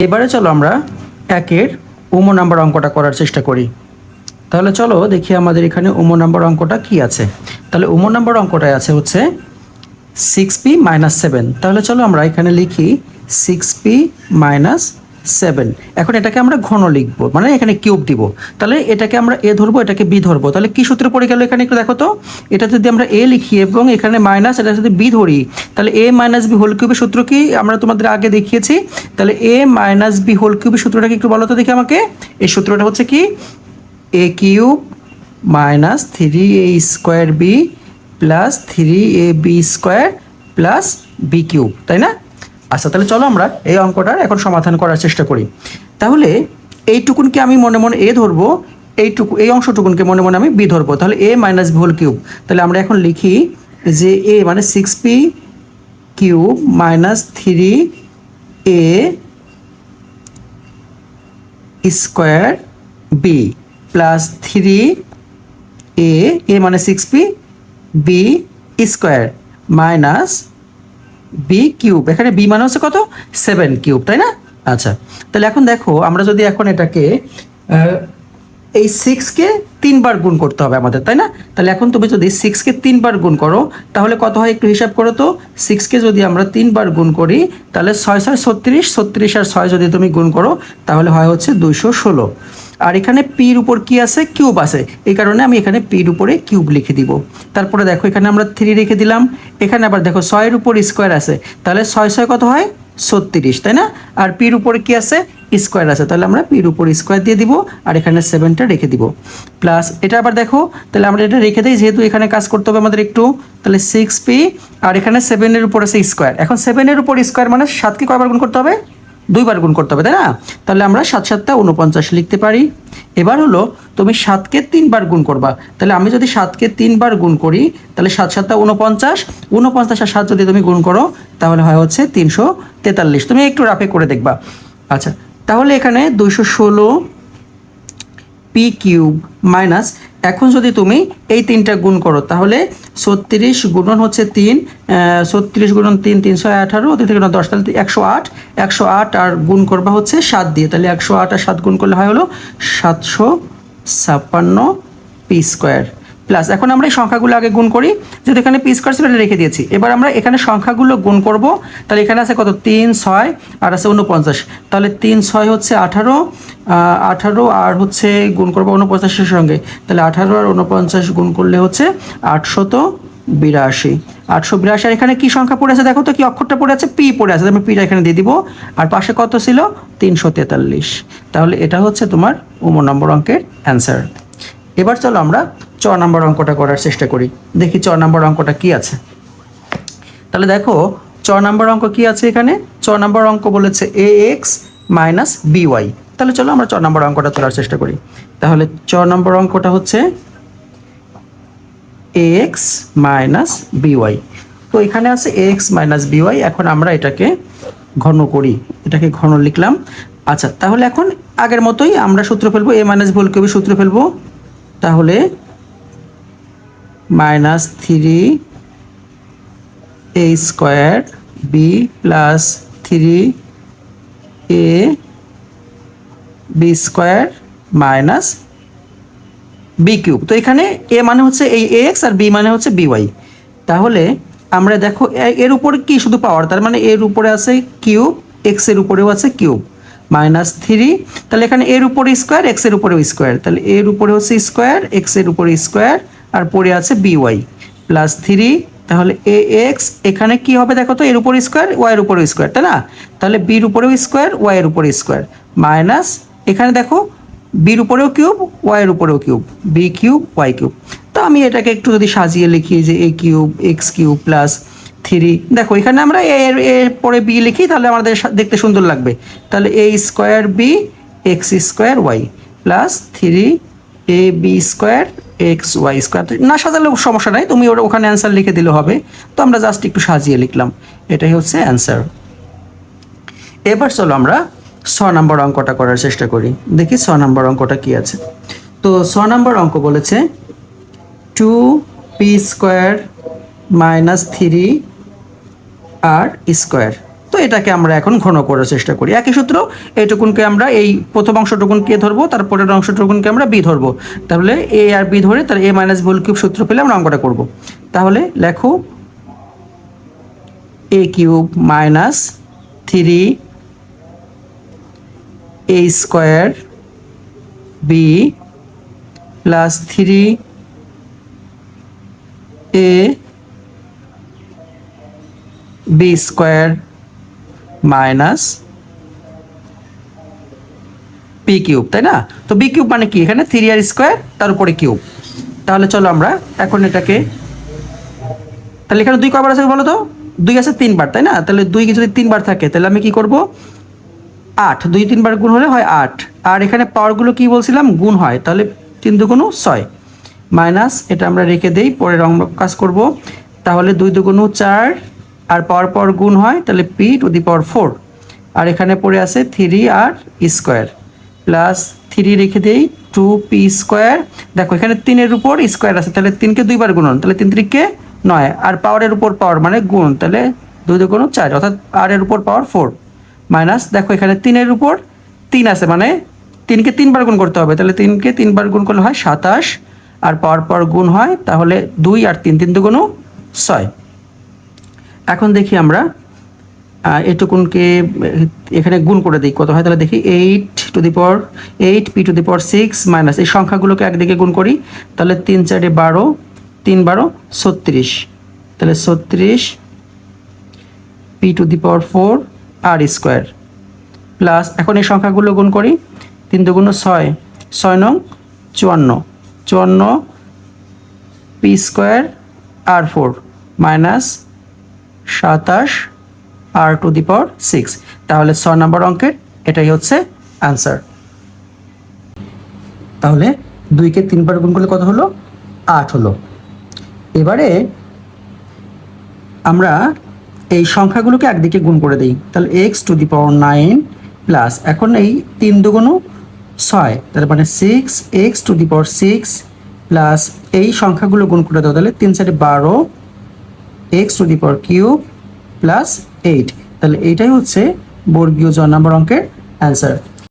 এবারে চলো আমরা একের উমো নাম্বার অঙ্কটা করার চেষ্টা করি। তাহলে চলো দেখি আমাদের এখানে উমো নাম্বার অঙ্কটা কি আছে। তাহলে উমো নাম্বার অঙ্কটায় আছে হচ্ছে 6p-7। তাহলে চলো আমরা এখানে লিখি 6p-7। এখন এটাকে আমরা ঘন লিখবো, মানে এখানে কিউব দিব। তাহলে এটাকে আমরা এ ধরবো, এটাকে বি ধরবো। তাহলে কি সূত্রে পড়ে গেল এখানে একটু দেখো তো। এটা যদি আমরা এ লিখি এবং এখানে মাইনাস, এটা যদি বি ধরি, তাহলে এ মাইনাস বি হোল কিউবের সূত্র কি আমরা তোমাদের আগে দেখিয়েছি। তাহলে এ মাইনাস বি হোল কিউবের সূত্রটা কি একটু বলো তো দেখি আমাকে। এই সূত্রটা হচ্ছে কি a cube minus 3a² B plus 3ab² plus b cube, তাই না? আচ্ছা, তাহলে চলো আমরা এই অঙ্কটার এখন সমাধান করার চেষ্টা করি। তাহলে এইটুকুনকে আমি মনে মনে এ ধরবো, এই অংশটুকুনকে মনে মনে আমি বি ধরবো। তাহলে এ মাইনাস বি হোল কিউব। তাহলে আমরা এখন লিখি যে এ মানে 6p³ minus 3a² B plus 3a মানে 6p b² minus B cube. এখানে বি মানে হচ্ছে কত 7³ তাই না? আচ্ছা, তাহলে এখন দেখো আমরা যদি এখন এটাকে এই 6কে 3বার গুণ করতে হবে আমাদের, তাই না? তাহলে এখন তুমি যদি 6কে 3বার গুণ করো তাহলে কত হয় একটু হিসাব করো তো। 6কে যদি আমরা 3বার গুণ করি তাহলে 6 6 36, 36 আর 6 যদি তুমি গুণ করো তাহলে হয় হচ্ছে 216। আর এখানে পির উপর কি আছে, কিউব আছে, এই কারণে আমি এখানে পির উপরে কিউব লিখে দিব। তারপরে দেখো এখানে আমরা 3 রেখে দিলাম। এখানে আবার দেখো 6 এর উপর স্কোয়ার আছে, তাহলে 6 6 কত হয় 36, তাই না? আর পির উপরে কি আছে, স্কোয়ার আছে, তাহলে আমরা পির উপর স্কোয়ার দিয়ে দিব আর এখানে 7টা রেখে দিব। প্লাস এটা আবার দেখো, তাহলে আমরা এটা রেখে দিই যেহেতু এখানে কাজ করতে হবে আমাদের একটু। তাহলে 6p আর এখানে 7-এর উপর আছে স্কোয়ার। এখন 7-এর উপর স্কোয়ার মানে 7কে কয়বার গুণ করতে হবে, 2বার গুণ করতে হবে, তাই না? তাহলে আমরা 7 7 49 লিখতে পারি। এবার হলো তুমি 7কে 3বার গুণ করবা। তাহলে আমি যদি 7কে 3বার গুণ করি তাহলে 7 7 49, 49 আর 7 যদি তুমি গুণ করো তাহলে হয় হচ্ছে 343। তুমি একটু রাফে করে দেখবা। আচ্ছা, তাহলে এখানে 216p³ মাইনাস, এখন যদি তুমি এই 3টা গুণ করো তাহলে 36 গুণন হচ্ছে 3, 36 গুণন 3 318, ওদের থেকে 10, তাহলে 108, 108 আর গুণ করবা হচ্ছে 7 দিয়ে। তাহলে 108 আর 7 গুণ করলে হয় হলো 756p² প্লাস। এখন আমরা এই সংখ্যাগুলো আগে গুণ করি, যদি এখানে p² ছিল এটা রেখে দিয়েছি। এবার আমরা এখানে সংখ্যাগুলো গুণ করব। তাহলে এখানে আছে কত 3 6 আর আছে 49, তাহলে 3 6 হচ্ছে 18, 18 আর হচ্ছে গুণ করবো 49-এর সঙ্গে, তাহলে 18 আর 49 গুণ করলে হচ্ছে 882। 882। আর এখানে কি সংখ্যা পড়ে আছে দেখো তো, কি অক্ষরটা পড়ে আছে, পি পড়ে আছে, আমি পিটা এখানে দিয়ে দিব। আর পাশে কত ছিল 343। তাহলে এটা হচ্ছে তোমার উমো নম্বর অঙ্কের অ্যান্সার। এবার চলো আমরা 4 নম্বর অঙ্কটা করার চেষ্টা করি, দেখি 4 নম্বর অঙ্কটা কি আছে। তাহলে দেখো 4 নম্বর অঙ্ক কি আছে এখানে। 4 নম্বর অঙ্ক বলেছে ax মাইনাস by। তাহলে চলো আমরা 4 নম্বর অঙ্কটা তোলার চেষ্টা করি। তাহলে 4 নম্বর অঙ্কটা হচ্ছে ax মাইনাস by। তো এখানে আছে ax মাইনাস by। এখন আমরা এটাকে ঘন করি, এটাকে ঘন লিখলাম। আচ্ছা, তাহলে এখন আগের মতোই আমরা সূত্র ফেলবো, a মাইনাস হোল কিউবের সূত্র ফেলবো। তাহলে minus 3a² B plus 3ab² minus B cube. তো এখানে এ মানে হচ্ছে এই ax আর বি মানে হচ্ছে by। তাহলে আমরা দেখো এর উপরে কি শুধু পাওয়ার, তার মানে এর উপরে আছে কিউব, এক্স এর উপরেও আছে কিউব, মাইনাস 3। তাহলে এখানে এর উপরে স্কোয়ার, এক্স এর উপরেও স্কোয়ার, তাহলে এর উপরে হচ্ছে স্কোয়ার, এক্স এর উপরে স্কোয়ার আর পড়ে আছে by প্লাস 3। তাহলে ax এখানে কি হবে দেখো তো, এর উপর স্কোয়ার, ওয়াই এর উপরে স্কোয়ার, তাই না? তাহলে বির উপরেও স্কোয়ার, ওয়াই এর উপরে স্কোয়ার, মাইনাস এখানে দেখো বির উপরেও কিউব, ওয়াই এর উপরেও cube, B cube Y cube. তো আমি এটাকে একটু যদি সাজিয়ে লিখি যে a কিউব x³ প্লাস 3, দেখো এখানে আমরা এর পরে বি লিখি তাহলে আমাদের দেখতে সুন্দর লাগবে। তাহলে a² B x² Y plus 3ab² xy²। না সাজালেও সমস্যা নাই, তুমি ওখানে অ্যান্সার লিখে দিলে হবে। তো আমরা জাস্ট একটু সাজিয়ে লিখলাম, এটাই হচ্ছে অ্যান্সার। এবার চলো আমরা 6 নম্বর অঙ্কটা করার চেষ্টা করি, দেখি 6 নম্বর অঙ্কটা কি আছে। তো 6 নম্বর অঙ্ক বলেছে 2p² মাইনাস 3 আর স্কোয়ার তো এটাকে আমরা এখন ঘন করার চেষ্টা করি। একই সূত্র, এইটুকুনকে আমরা এই প্রথম অংশটুকুনকে ধরবো, তারপরের অংশটুকুনকে আমরা বি ধরবো। তাহলে এ আর বি ধরে তার এ মাইনাস হোল কিউব সূত্র পেলে আমরা অঙ্কটা করব। তাহলে লেখো a cube minus 3 a square b plus 3 a b square minus p cube, তাই না? তো বি কিউব মানে কি, এখানে 3r স্কোয়ার তার উপরে কিউব। তাহলে চলো আমরা এখন এটাকে, তাহলে এখানে 2 কবার আছে বলো তো? 2 আছে 3 বার, তাই না? তাহলে 2 যদি 3 বার থাকে তাহলে আমি কি করব, 8, 2 3 বার গুণ হলে হয় 8। আর এখানে পাওয়ারগুলো কি বলছিলাম, গুণ হয়, তাহলে 3 2 6 মাইনাস, এটা আমরা রেখে দেই, পরে কাজ করব। তাহলে 2 2 4 আর পাওয়ার গুণ হয়, তাহলে পি টু দি পাওয়ার 4। আর এখানে পড়ে আছে 3r স্কোয়ার প্লাস 3 রেখে দেই 2p স্কোয়ার। দেখো এখানে 3-এর উপর স্কোয়ার আছে, তাহলে 3কে 2 বার গুণন, তাহলে 3 3কে 9, আর পাওয়ারের উপর পাওয়ার মানে গুণ, তাহলে 2 2 4, অর্থাৎ r এর উপর পাওয়ার 4 মাইনাস, দেখো এখানে 3-এর উপর 3 আছে মানে 3কে 3 বার গুণ করতে হবে, তাহলে 3কে 3 বার গুণ করলে হয় 27, আর পাওয়ার গুণ হয়, তাহলে 2 আর 3 3 2 6। এখন দেখি আমরা এটুকুনকে এখানে গুণ করে দিই, কত হয় তাহলে দেখি 8 two the power 8 P to the power 6 minus, এই সংখ্যাগুলোকে একদিকে গুণ করি, তাহলে 3 4 12, 3 12 36, তাহলে 36 পি টু দি পাওয়ার 4 আর স্কোয়ার প্লাস, এখন এই সংখ্যাগুলো গুণ করি, 3 2 6, 6 9 54, 54 পি স্কোয়ার আর 4 মাইনাস 27 আর টু দি পাওয়ার 6। তাহলে 6 নম্বর অঙ্কের এটাই হচ্ছে আনসার। তাহলে 2কে 3 বার গুণ করলে কত হলো, 8 হলো। এবারে আমরা এই সংখ্যাগুলোকে একদিকে গুণ করে দিই, তাহলে x two the power 9 plus, এখন এই 3 2 6, তার মানে 6x two the power 6 plus, এই সংখ্যাগুলো গুণ করে দাও, তাহলে 3 4 12 x two the power cube plus 8। তাহলে এইটাই হচ্ছে বর্গীয় জ নম্বর অঙ্কের অ্যান্সার।